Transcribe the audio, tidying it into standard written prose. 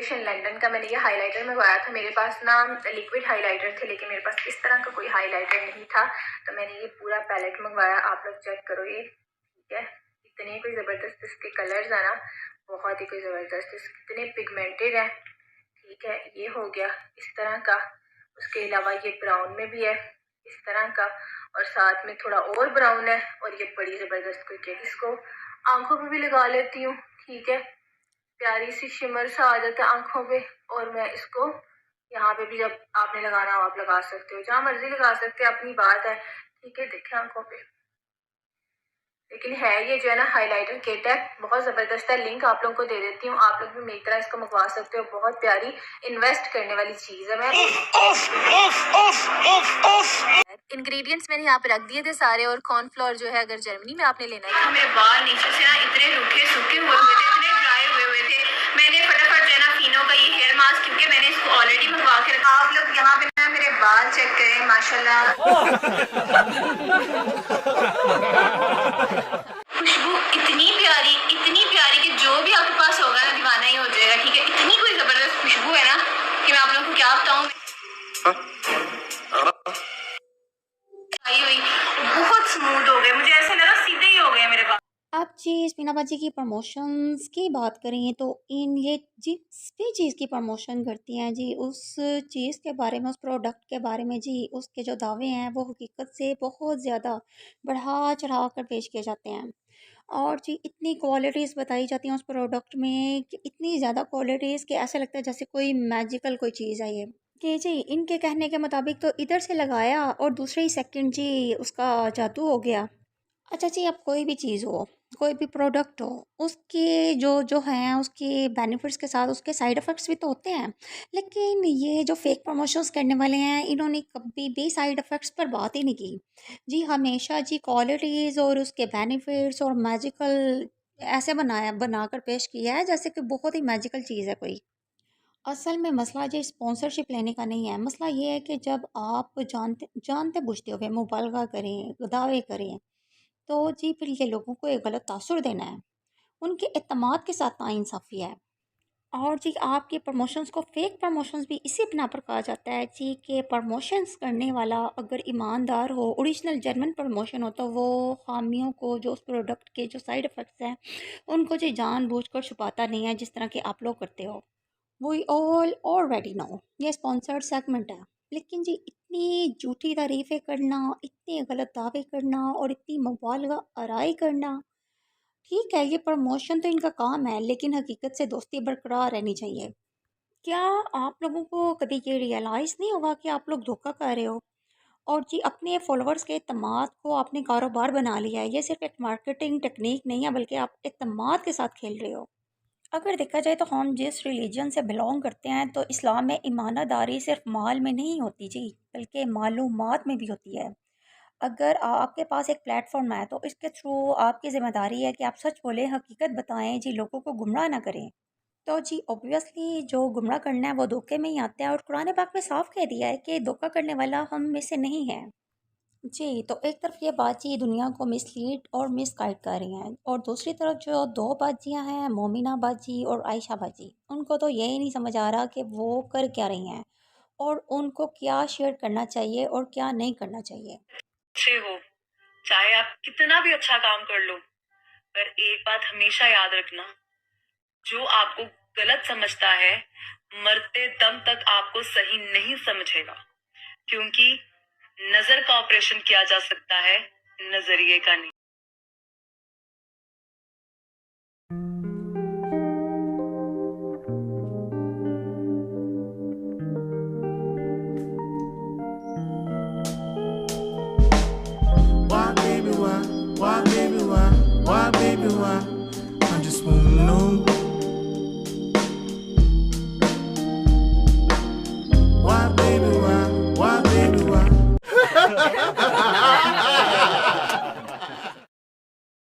Addition London का मैंने ये हाइलाइटर मंगवाया था। मेरे पास ना लिक्विड हाइलाइटर थे, लेकिन मेरे पास इस तरह का कोई हाइलाइटर नहीं था, तो मैंने ये पूरा पैलेट मंगवाया। आप लोग चेक करो ये, ठीक है, इतने कोई ज़बरदस्त इसके कलर्स है ना, बहुत ही कोई ज़बरदस्त, इतने पिगमेंटेड है। ठीक है, ये हो गया इस तरह का। उसके अलावा ये ब्राउन में भी है इस तरह का, और साथ में थोड़ा और ब्राउन है, और ये बड़ी ज़बरदस्त कोई केक। इसको आंखों पे भी लगा लेती हूँ, ठीक है, प्यारी सी शिमर सा आ जाता है आंखों पे। और मैं इसको यहाँ पे भी, जब आपने लगाना हो आप लगा सकते हो, जहाँ मर्जी लगा सकते हैं, अपनी बात है, ठीक है। देखें आंखों पे, लेकिन है ये जो है ना हाइलाइटर किट है, बहुत ज़बरदस्त है। लिंक आप लोगों को दे देती हूँ, आप लोग भी मेरी तरह इसको मंगवा सकते हो। बहुत प्यारी इन्वेस्ट करने वाली चीज़ है। मैं इंग्रेडिएंट्स मैंने यहाँ पे रख दिए थे सारे, और कॉर्नफ्लोर जो है अगर जर्मनी में आपने लेना है। मेरे बाल नीचे से ना इतने रूखे सूखे हुए थे, इतने ड्राई हुए थे, मैंने फटाफट जो है ना फिनो का ये हेयर मास्क, क्योंकि मैंने इसको ऑलरेडी मंगवा के रखा। आप लोग यहाँ पे ना मेरे बाल चेक करें, माशाल्लाह खुशबू इतनी प्यारी कि जो भी आपके पास होगा ना दीवाना ही हो जाएगा, ठीक है। इतनी कोई जबरदस्त खुशबू है ना कि मैं आप लोगों को क्या बताऊं। आई हुई बहुत स्मूथ हो गए, मुझे ऐसा लगा सीधे ही हो गए मेरे बाल। अब जी स्पिना बाजी की प्रमोशंस की बात करें तो इन ये जिस भी चीज़ की प्रमोशन करती हैं जी, उस चीज़ के बारे में, उस प्रोडक्ट के बारे में जी, उसके जो दावे हैं वो हकीकत से बहुत ज़्यादा बढ़ा चढ़ा कर पेश किए जाते हैं। और जी इतनी क्वालिटीज़ बताई जाती हैं उस प्रोडक्ट में कि इतनी ज़्यादा क्वालिटीज़ कि ऐसा लगता है जैसे कोई मैजिकल कोई चीज़ है ये, कि जी इनके कहने के मुताबिक तो इधर से लगाया और दूसरे ही सेकंड जी उसका जादू हो गया। अच्छा जी, अब कोई भी चीज़ हो, कोई भी प्रोडक्ट हो, उसके जो जो हैं उसके बेनिफिट्स के साथ उसके साइड इफ़ेक्ट्स भी तो होते हैं। लेकिन ये जो फेक प्रमोशंस करने वाले हैं, इन्होंने कभी भी साइड इफ़ेक्ट्स पर बात ही नहीं की। जी हमेशा जी क्वालिटीज़ और उसके बेनिफिट्स और मैजिकल ऐसे बनाकर पेश किया है जैसे कि बहुत ही मैजिकल चीज़ है कोई। असल में मसला जी स्पॉन्सरशिप लेने का नहीं है। मसला ये है कि जब आप जानते जानते बूझते हुए मुबालगा करें, दावे करें, तो जी फिर ये लोगों को एक गलत तासुर देना है, उनके एतमाद के साथ नाइंसाफ़ी है। और जी आपके प्रमोशंस को फेक प्रमोशंस भी इसी बिना पर कहा जाता है जी कि प्रमोशंस करने वाला अगर ईमानदार हो, ओरिजिनल जेन्युइन प्रमोशन हो, तो वो खामियों को, जो उस प्रोडक्ट के जो साइड इफ़ेक्ट्स हैं, उनको जी जानबूझकर छुपाता नहीं है जिस तरह के आप लोग करते हो। वी ऑल ऑलरेडी नो ये स्पॉन्सर्ड सेगमेंट है। लेकिन जी इतनी झूठी तारीफ़ें करना, इतने गलत दावे करना और इतनी मुबालगा आराई करना, ठीक है ये प्रमोशन तो इनका काम है, लेकिन हकीकत से दोस्ती बरकरार रहनी चाहिए। क्या आप लोगों को कभी ये रियलाइज़ नहीं होगा कि आप लोग धोखा कर रहे हो? और जी अपने फॉलोअर्स के एतमाद को आपने कारोबार बना लिया है। ये सिर्फ एक मार्केटिंग टेक्निक नहीं है, बल्कि आप एतमाद के साथ खेल रहे हो। अगर देखा जाए तो हम जिस रिलीजन से बिलोंग करते हैं, तो इस्लाम में ईमानदारी सिर्फ माल में नहीं होती जी, बल्कि मालूमात में भी होती है। अगर आपके पास एक प्लेटफॉर्म है तो इसके थ्रू आपकी ज़िम्मेदारी है कि आप सच बोलें, हकीकत बताएं जी, लोगों को गुमराह ना करें। तो जी ऑब्वियसली जो गुमराह करना है वो धोखे में ही आता है, और कुरान पाक में साफ कह दिया है कि धोखा करने वाला हम में से नहीं है। जी, तो एक तरफ ये बाजी दुनिया को मिसलीड और मिसगाइड कर रही हैं, और दूसरी तरफ जो दो बाजियां हैं, मोमिना बाजी और आयशा बाजी, उनको तो यही नहीं समझ आ रहा कि वो कर क्या रही हैं और उनको क्या शेयर करना चाहिए और क्या नहीं करना चाहिए। अच्छे हो, चाहे आप कितना भी अच्छा काम कर लो, पर एक बात हमेशा याद रखना, जो आपको गलत समझता है, मरते दम तक आपको सही नहीं समझेगा। क्योंकि नजर का ऑपरेशन किया जा सकता है, नजरिए का नहीं।